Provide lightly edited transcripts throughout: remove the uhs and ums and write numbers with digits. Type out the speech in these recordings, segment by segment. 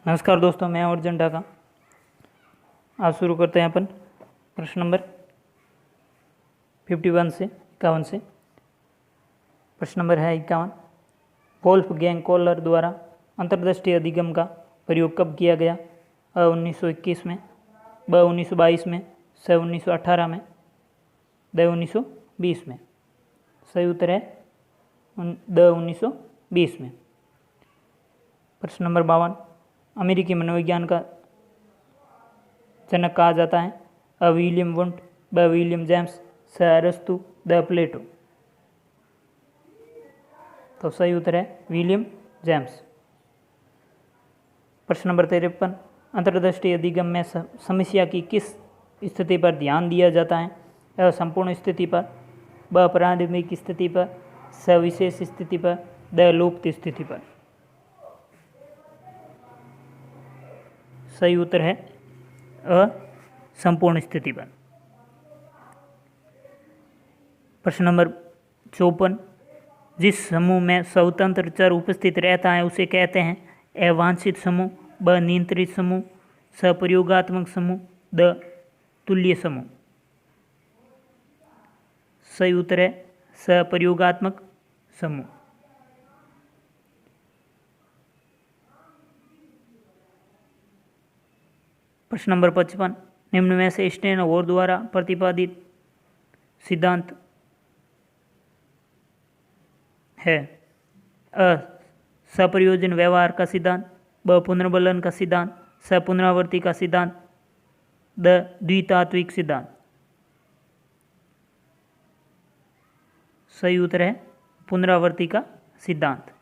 नमस्कार दोस्तों, मैं अर्जुन ढाका। आज शुरू करते हैं अपन प्रश्न नंबर 51 से 51 से। प्रश्न नंबर है 51। वोल्फ गैंग कोहलर द्वारा अंतर्दृष्टि अधिगम का प्रयोग कब किया गया? 1921 में, ब 1922 में, स 1918 में, द 1920 में। सही उत्तर है द 1920 में। प्रश्न नंबर 52। अमेरिकी मनोविज्ञान का जनक कहा जाता है? अ विलियम वुंट, ब विलियम जेम्स, स अरस्तु, द प्लेटो। तो सही उत्तर है विलियम जेम्स। प्रश्न नंबर 53। अंतर्दृष्टि अधिगम में समस्या की किस स्थिति पर ध्यान दिया जाता है? अ संपूर्ण स्थिति पर, ब प्रारंभिक स्थिति पर, स विशेष स्थिति पर, द लुप्त स्थिति पर। सही उत्तर है अ संपूर्ण स्थिति पर। प्रश्न नंबर 54। जिस समूह में स्वतंत्र चर उपस्थित रहता है उसे कहते हैं? अ वांछित समूह, ब नियंत्रित समूह, स प्रयोगात्मक समूह, द तुल्य समूह। सही उत्तर है स प्रयोगात्मक समूह। प्रश्न नंबर 55। निम्न में से स्टेनहोर द्वारा प्रतिपादित सिद्धांत है? अ सप्रयोजन व्यवहार का सिद्धांत, ब पुनर्बलन का सिद्धांत, स पुनरावृत्ति का सिद्धांत, द द्वितात्विक सिद्धांत। सही उत्तर है पुनरावृत्ति का सिद्धांत।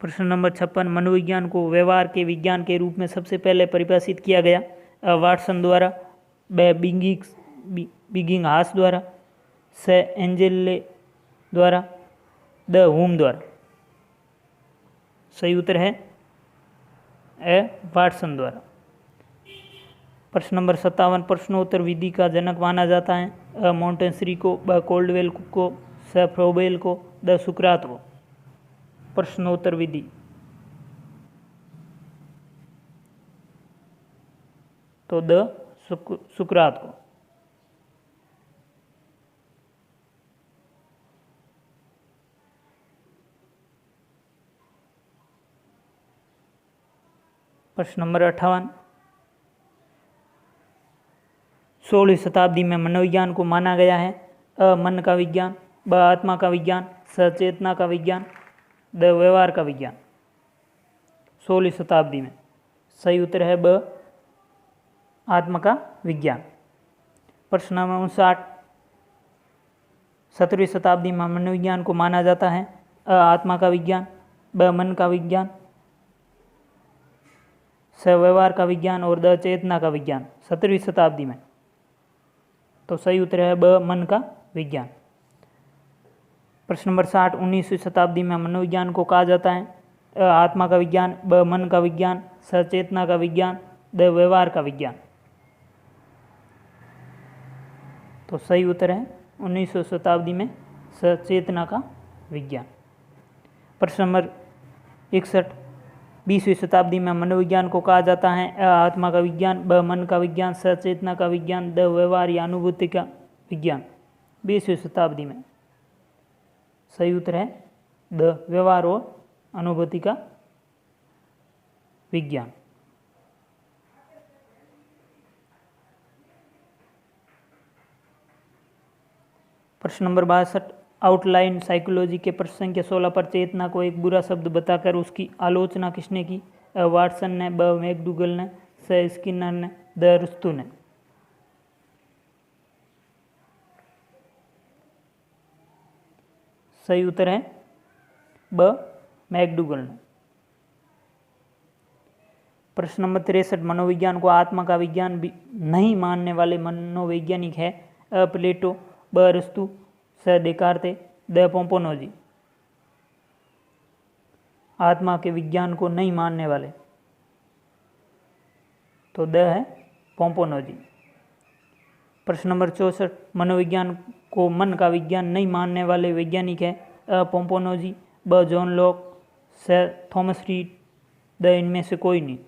प्रश्न नंबर 56। मनोविज्ञान को व्यवहार के विज्ञान के रूप में सबसे पहले परिभाषित किया गया? अ वाटसन द्वारा, ब बिगिंगहास द्वारा, स एंजेले द्वारा, द हुम द्वारा। सही उत्तर है ए वाटसन द्वारा। प्रश्न नंबर 57। प्रश्नोत्तर विधि का जनक माना जाता है? अ मॉन्टेसरी को, ब कोल्डवेल को, स फ्रोबेल को, द सुकरात को। प्रश्नोत्तर विधि। तो द सुकरात को। प्रश्न नंबर 58। 16वीं शताब्दी में मनोविज्ञान को माना गया है? अ मन का विज्ञान, ब आत्मा का विज्ञान, स चेतना का विज्ञान, द व्यवहार का विज्ञान। 16वीं शताब्दी में। सही उत्तर है ब आत्मा का विज्ञान। प्रश्न नंबर 59। 17वीं शताब्दी में मनोविज्ञान को माना जाता है? अ आत्मा का विज्ञान, ब मन का विज्ञान, स व्यवहार का विज्ञान और द चेतना का विज्ञान। 17वीं शताब्दी में। तो सही उत्तर है ब मन का विज्ञान। प्रश्न नंबर 60। 19वीं शताब्दी में मनोविज्ञान को कहा जाता है? अ आत्मा का विज्ञान, ब मन का विज्ञान, स चेतना का विज्ञान, द व्यवहार का विज्ञान। तो सही उत्तर है 19वीं शताब्दी में स चेतना का विज्ञान। प्रश्न नंबर 61। 20वीं शताब्दी में मनोविज्ञान को कहा जाता है? अ आत्मा का विज्ञान, ब मन का विज्ञान, स चेतना का विज्ञान, द व्यवहार या अनुभूति का विज्ञान। 20वीं शताब्दी में। सही उत्तर है द व्यवहार और अनुभूति का विज्ञान। प्रश्न नंबर 62। आउटलाइन साइकोलॉजी के प्रश्न संख्या 16 पर चेतना को एक बुरा शब्द बताकर उसकी आलोचना किसने की? अ वाटसन ने, ब मैकडूगल ने, स स्किनर ने, द अरस्तू ने। सही उत्तर है ब मैकडूगल ने। प्रश्न नंबर 63। मनोविज्ञान को आत्मा का विज्ञान नहीं मानने वाले मनोवैज्ञानिक है? अ प्लेटो, ब अरस्तू, स देकार्ते, द पोम्पोनोजी। आत्मा के विज्ञान को नहीं मानने वाले, तो द है पोम्पोनोजी। प्रश्न नंबर 64। मनोविज्ञान को मन का विज्ञान नहीं मानने वाले वैज्ञानिक है? अ पोम्पोनोजी, ब जॉन लॉक, स थॉमस रीड, द इनमें से कोई नहीं।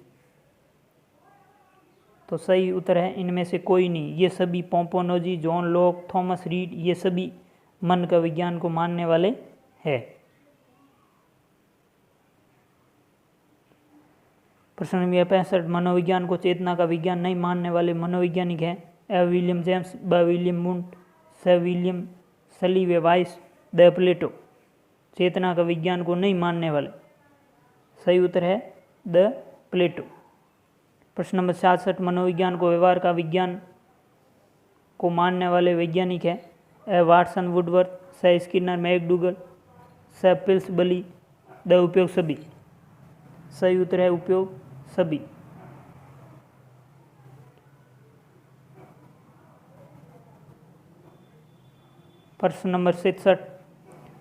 तो सही उत्तर है इनमें से कोई नहीं। ये सभी पोम्पोनोजी, जॉन लॉक, थॉमस रीड, ये सभी मन का विज्ञान को मानने वाले हैं। प्रश्न नंबर 65, मनोविज्ञान को चेतना का विज्ञान नहीं मानने वाले मनोवैज्ञानिक हैं? ए विलियम जेम्स, ब विलियम वुंट, स विलियम सलीवेवाइस, द प्लेटो। चेतना का विज्ञान को नहीं मानने वाले, सही उत्तर है द प्लेटो। प्रश्न नंबर 66, मनोविज्ञान को व्यवहार का विज्ञान को मानने वाले वैज्ञानिक हैं? ए वाटसन, वुडवर्थ, स स्किनर, मैकडूगल, स पिल्सबली, द उपयोग सभी। सही उत्तर है उपयोग सभी। प्रश्न नंबर 67,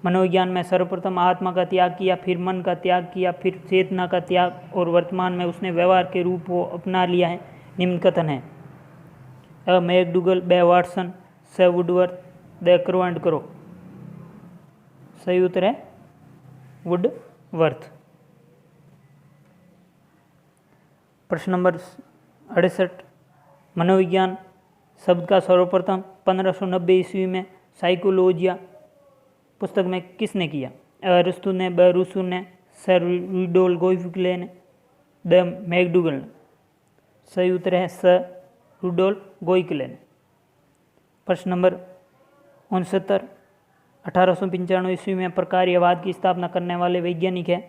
मनोविज्ञान में सर्वप्रथम आत्मा का त्याग किया, फिर मन का त्याग किया, फिर चेतना का त्याग और वर्तमान में उसने व्यवहार के रूप को अपना लिया है, निम्न कथन है? अ मैकडूगल, ब वाटसन, स वुडवर्थ, द करो एंड करो। सही उत्तर है वुडवर्थ। प्रश्न नंबर 68, मनोविज्ञान शब्द का सर्वप्रथम 1590 ईस्वी में साइकोलॉजिया पुस्तक में किसने किया? अरस्तु ने, ब रूसो ने, सर रुडोल्फ गोइफिक्ले ने, द मैकडूगल ने। सही उत्तर है स रुडोल्फ गोइफिक्ले ने। प्रश्न नंबर 69, 1895 ईस्वी में प्रकार्यवाद की स्थापना करने वाले वैज्ञानिक है?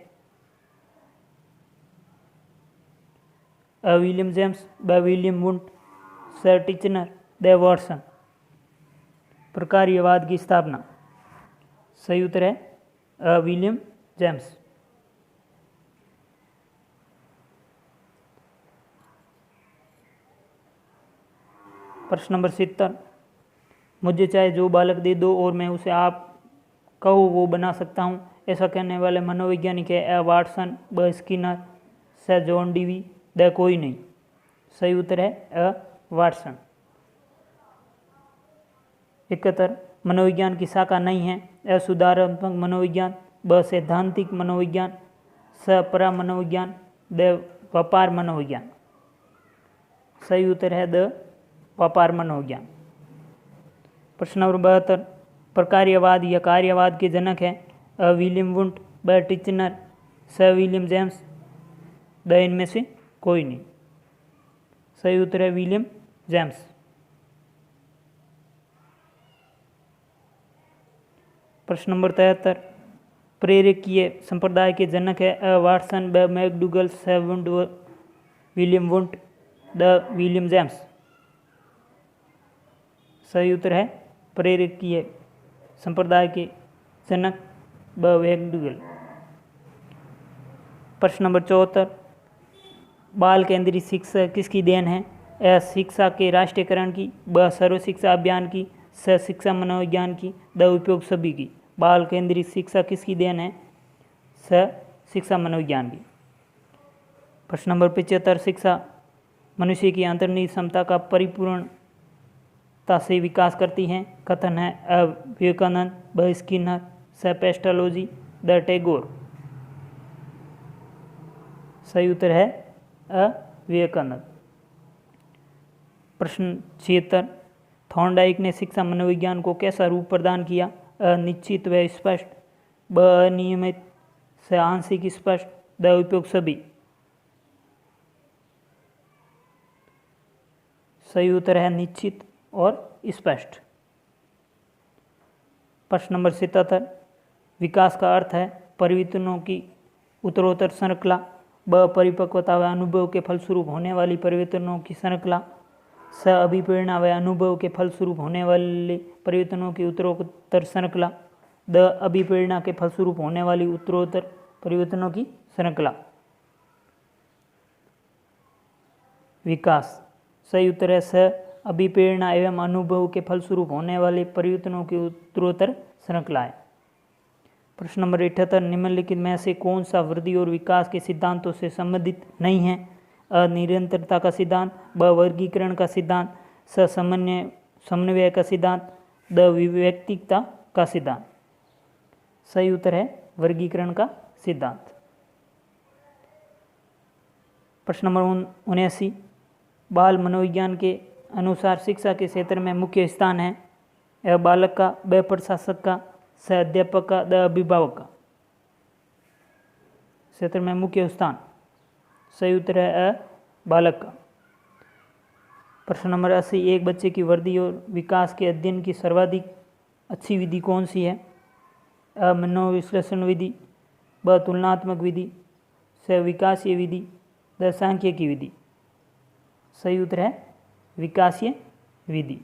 अ विलियम जेम्स, ब विलियम वुंट, स टिचनर, द वाटसन। प्रकार्यवाद की स्थापना, सही उत्तर है अ विलियम जेम्स। प्रश्न नंबर 70, मुझे चाहे जो बालक दे दो और मैं उसे आप कहो वो बना सकता हूँ, ऐसा कहने वाले मनोवैज्ञानिक है? अ वाटसन, ब स्किनर, स जॉन डीवी, द कोई नहीं। सही उत्तर है अ वाटसन। 71, मनोविज्ञान की शाखा नहीं है? अ सुधारात्मक मनोविज्ञान, ब सैद्धांतिक मनोविज्ञान, स परा मनोविज्ञान, द व्यापार मनोविज्ञान। सही उत्तर है द व्यापार मनोविज्ञान। प्रश्न नंबर 72, प्रकार्यवाद या कार्यवाद के जनक है? अ विलियम वुंट, ब टिचनर, स विलियम जेम्स, द इनमें से कोई नहीं। सही उत्तर है विलियम जेम्स। प्रश्न नंबर 73, प्रेरकीय संप्रदाय के जनक है? अ वाटसन, ब मैकडूगल, स वुंट, विलियम वुंट, द विलियम जेम्स। सही उत्तर है प्रेरकीय संप्रदाय के जनक ब मैकडूगल। प्रश्न नंबर 74, बाल केंद्रीय शिक्षा किसकी देन है? अ शिक्षा के राष्ट्रीयकरण की, ब सर्व शिक्षा अभियान की, स शिक्षा मनोविज्ञान की, द उपयोग सभी की। बाल केंद्रीय शिक्षा किसकी देन है? स शिक्षा मनोविज्ञान की। प्रश्न नंबर 75, शिक्षा मनुष्य की अंतर्निहित क्षमता का परिपूर्णता से विकास करती है, कथन है? अ विवेकानंद, ब स्किनर, स पेस्टालोजी, द टैगोर। सही उत्तर है अ विवेकानंद। प्रश्न 76, थॉर्नडाइक ने शिक्षा मनोविज्ञान को कैसा रूप प्रदान किया? अ निश्चित व स्पष्ट, ब अनियमित, स आंशिक स्पष्ट, द उपयोग सभी। सही उत्तर है निश्चित और स्पष्ट। प्रश्न नंबर 77, विकास का अर्थ है परिवर्तनों की उत्तरोत्तर श्रृंखला, ब परिपक्वता व अनुभव के फलस्वरूप होने वाली परिवर्तनों की श्रृंखला, स अभिप्रेरणा व अनुभव के फलस्वरूप होने वाले परिवर्तनों की उत्तरोत्तर श्रृंखला, द अभिप्रेरणा के फलस्वरूप होने वाली उत्तरोत्तर परिवर्तनों की श्रृंखला। विकास, सही उत्तर है स अभिप्रेरणा एवं अनुभव के फलस्वरूप होने वाले परिवर्तनों की उत्तरोत्तर श्रृंखला है। प्रश्न नंबर 78, निम्नलिखित में से कौन सा वृद्धि और विकास के सिद्धांतों से संबंधित नहीं है? अ निरंतरता का सिद्धांत, ब वर्गीकरण का सिद्धांत, स समन्वय का सिद्धांत, द विवेक्तिकता का सिद्धांत। सही उत्तर है वर्गीकरण का सिद्धांत। प्रश्न नंबर 79, बाल मनोविज्ञान के अनुसार शिक्षा के क्षेत्र में मुख्य स्थान है अ बालक का, ब प्रशासक का, स अध्यापक का, द अभिभावक का। क्षेत्र में मुख्य स्थान, सही उत्तर है अ बालक का। प्रश्न नंबर 80, एक बच्चे की वृद्धि और विकास के अध्ययन की सर्वाधिक अच्छी विधि कौन सी है? अ मनोविश्लेषण विधि, ब तुलनात्मक विधि, स विकासीय विधि, द सांख्यिकी विधि। सही उत्तर है विकासीय विधि।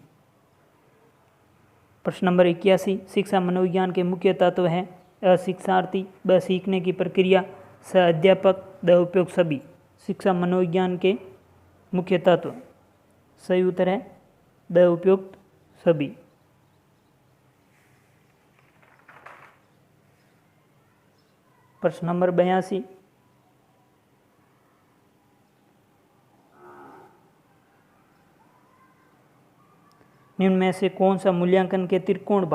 प्रश्न नंबर 81, शिक्षा मनोविज्ञान के मुख्य तत्व हैं अ शिक्षार्थी, ब सीखने की प्रक्रिया, स अध्यापक, द उपयोग सभी। शिक्षा मनोविज्ञान के मुख्य तत्व, सही उत्तर है द उपयुक्त सभी। प्रश्न नंबर 82, निम्न में से कौन सा मूल्यांकन के त्रिकोण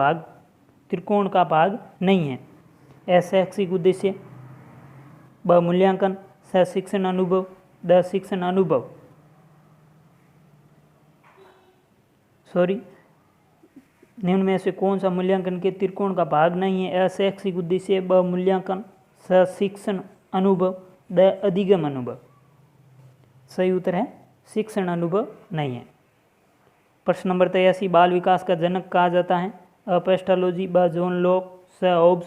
का भाग नहीं है? अ शैक्षिक उद्देश्य, ब मूल्यांकन, स शिक्षण अनुभव, द शिक्षण अनुभव। निम्न में से कौन सा मूल्यांकन के त्रिकोण का भाग नहीं है? अ शैक्षिक उद्देश्य, ब मूल्यांकन, स शिक्षण अनुभव, द अधिगम अनुभव। सही उत्तर है शिक्षण अनुभव नहीं है। प्रश्न नंबर 83, बाल विकास का जनक कहा जाता है अ पेस्टालोजी, ब जॉन लॉक, स होब्स,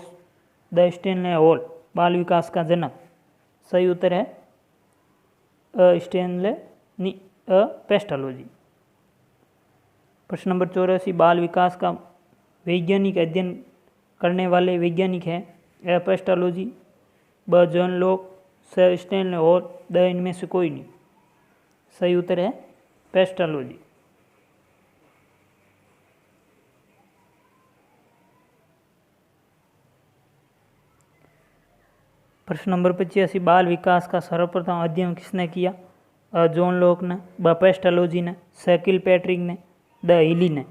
द स्टेनले हॉल। बाल विकास का जनक, सही उत्तर है पेस्टालोजी। प्रश्न नंबर 84, बाल विकास का वैज्ञानिक अध्ययन करने वाले वैज्ञानिक हैं अ पेस्टालोजी, ब जॉन लॉक, स स्टेनले हॉल, द इनमें से कोई नहीं। सही उत्तर है पेस्टालोजी। प्रश्न नंबर 85, बाल विकास का सर्वप्रथम अध्ययन किसने किया? अ जॉन लॉक ने, ब पेस्टालोजी ने, स किलपैट्रिक ने, द हीली ने।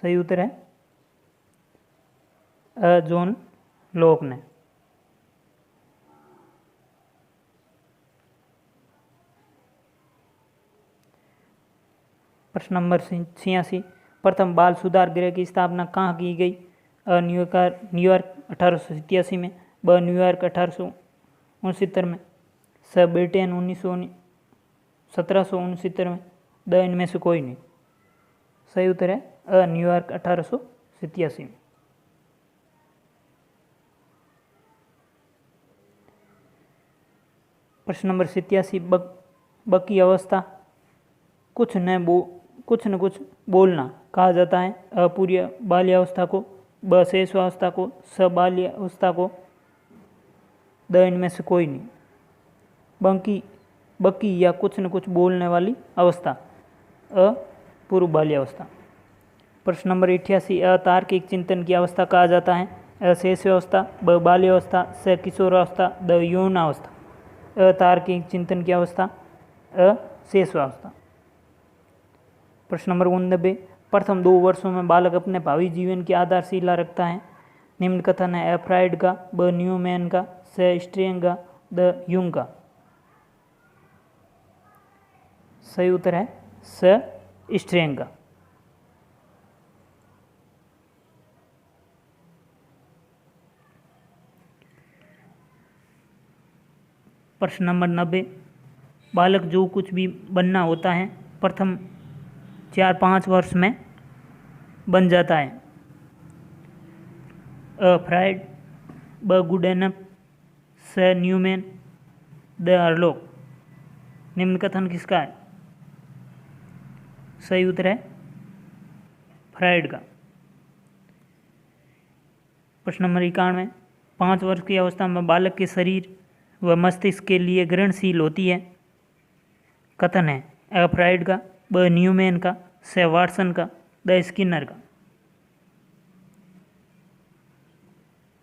सही उत्तर है अ जॉन लॉक ने। प्रश्न नंबर 86, प्रथम बाल सुधार गृह की स्थापना कहाँ की गई? अ न्यूयॉर्क 1887 में, ब न्यूयॉर्क 1869 में, स ब्रिटेन 1769 में, द इनमें से कोई नहीं। सही उत्तर है अ न्यूयॉर्क 1887 में। प्रश्न नंबर 87, बकी अवस्था कुछ न कुछ बोलना कहा जाता है? अ पूरी बाल्यावस्था को, ब शेषावस्था को, स बाल्यावस्था को, द इनमें से कोई नहीं। बकी या कुछ न कुछ बोलने वाली अवस्था, अ पूर्व बाल्यावस्था। प्रश्न नंबर 88, अतार्किक चिंतन की अवस्था कहा जाता है? अ शेषावस्था, ब बाल्यावस्था, स किशोरावस्था, द यौनावस्था। अतार्किक चिंतन की अवस्था अ शेषावस्था। प्रश्न नंबर 89, प्रथम 2 वर्षों में बालक अपने भावी जीवन की आधारशिला रखता है। निम्न कथन है अ फ्राइड का, ब न्यूमैन का, स स्ट्रेंग का, द यूंग का। सही उत्तर है स स्ट्रेंग का। प्रश्न नंबर 90, बालक जो कुछ भी बनना होता है प्रथम 4-5 वर्ष में बन जाता है। अ फ्राइड, ब गुडेनफ, स न्यूमैन, द अर्लोक। निम्न कथन किसका है? सही उत्तर है फ्राइड का। प्रश्न नंबर 91, 5 वर्ष की अवस्था में बालक के शरीर व मस्तिष्क के लिए ग्रहणशील होती है। कथन है अ फ्राइड का, ब न्यूमैन का, स वाटसन का, द स्किनर का।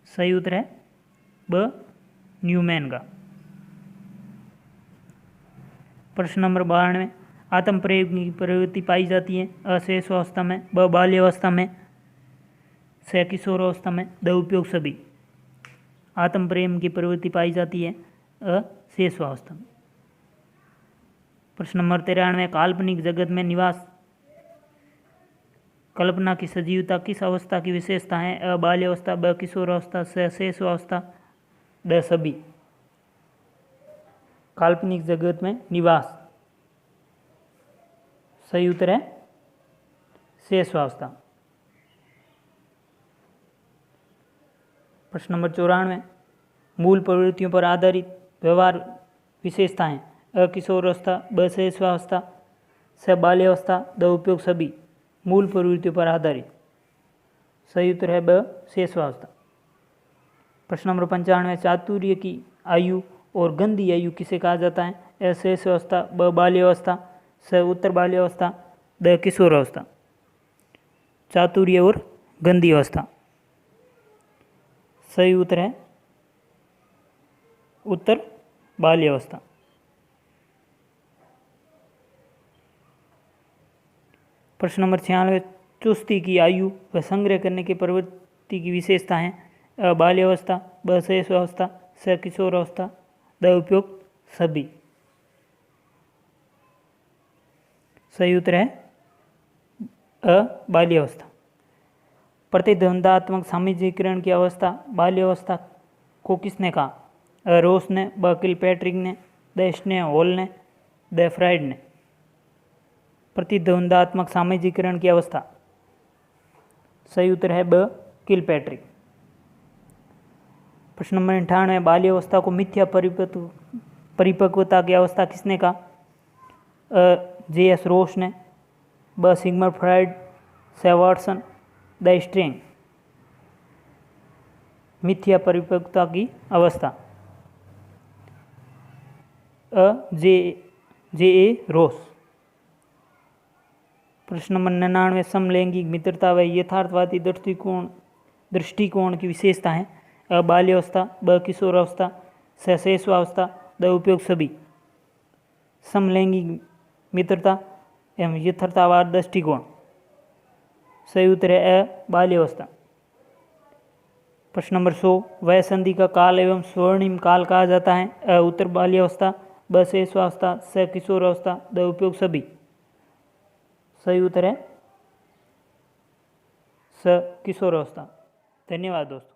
सही उत्तर है ब न्यूमैन का। प्रश्न नंबर 92, आत्म प्रयोग की प्रवृत्ति पाई जाती है? अ शेषावस्था में, ब बाल्यावस्था में, स किशोरावस्था में, द उपयोग सभी। आत्म प्रेम की प्रवृत्ति पाई जाती है अशेषवावस्था में। प्रश्न नंबर 93, काल्पनिक जगत में निवास कल्पना की सजीवता किस अवस्था की विशेषता है? अ बाल्यावस्था, ब किशोरावस्था, स शेषावस्था, द सभी। काल्पनिक जगत में निवास, सही उत्तर है शेषावस्था। प्रश्न नंबर 94, मूल प्रवृत्तियों पर आधारित व्यवहार विशेषताएं? अ किशोरावस्था, ब शेषावस्था, स बाल्यावस्था, द उपयोग सभी। मूल प्रवृत्तियों पर आधारित, सही उत्तर है ब शेषावस्था। प्रश्न नंबर 95, चातुर्य की आयु और गंधी आयु किसे कहा जाता है? अ शेषावस्था, ब बाल्यावस्था, स उत्तर बाल्यावस्था, द किशोरावस्था। चातुर्य और गंधी अवस्था, सही उत्तर है उत्तर बाल्यावस्था। प्रश्न नंबर 96, चुस्ती की आयु व संग्रह करने की प्रवृत्ति की विशेषता है? अ बाल्यावस्था, ब शेषावस्था, स किशोरावस्था, द उपयोग सभी। सही उत्तर है अ बाल्यावस्था। प्रतिद्वंदात्मक सामाजिकरण की अवस्था बाल्यावस्था को किसने कहा? अ रोस ने, ब किलपैट्रिक ने, द स्नेह हॉल ने, द फ्राइड ने। प्रतिद्वंदात्मक सामाजिकरण की अवस्था, सही उत्तर है ब किलपैट्रिक। प्रश्न नंबर 98, बाल्यावस्था को मिथ्या परिपक्वता की अवस्था किसने कहा? अ जे.एस. रोस ने, ब सिगमंड फ्राइड, स वाटसन, द स्ट्रेंग। मिथ्या परिपक्वता की अवस्था, अ जे.ए. रोस। प्रश्न नंबर 99, समलैंगिक मित्रता व यथार्थवादी दृष्टिकोण की विशेषता है? अ बाल्यावस्था, ब किशोरावस्था, स शेषावस्था, द उपयोग सभी। समलैंगिक मित्रता एवं यथार्थवाद दृष्टिकोण, सही उत्तर है अ बाल्यावस्था। प्रश्न नंबर 100, वह संधि का काल एवं स्वर्णिम काल कहा जाता है? अ उत्तर बाल्यावस्था, ब शेषावस्था, स किशोरावस्था, द उपयोग सभी। सही उत्तर है स किशोरावस्था। धन्यवाद दोस्तों।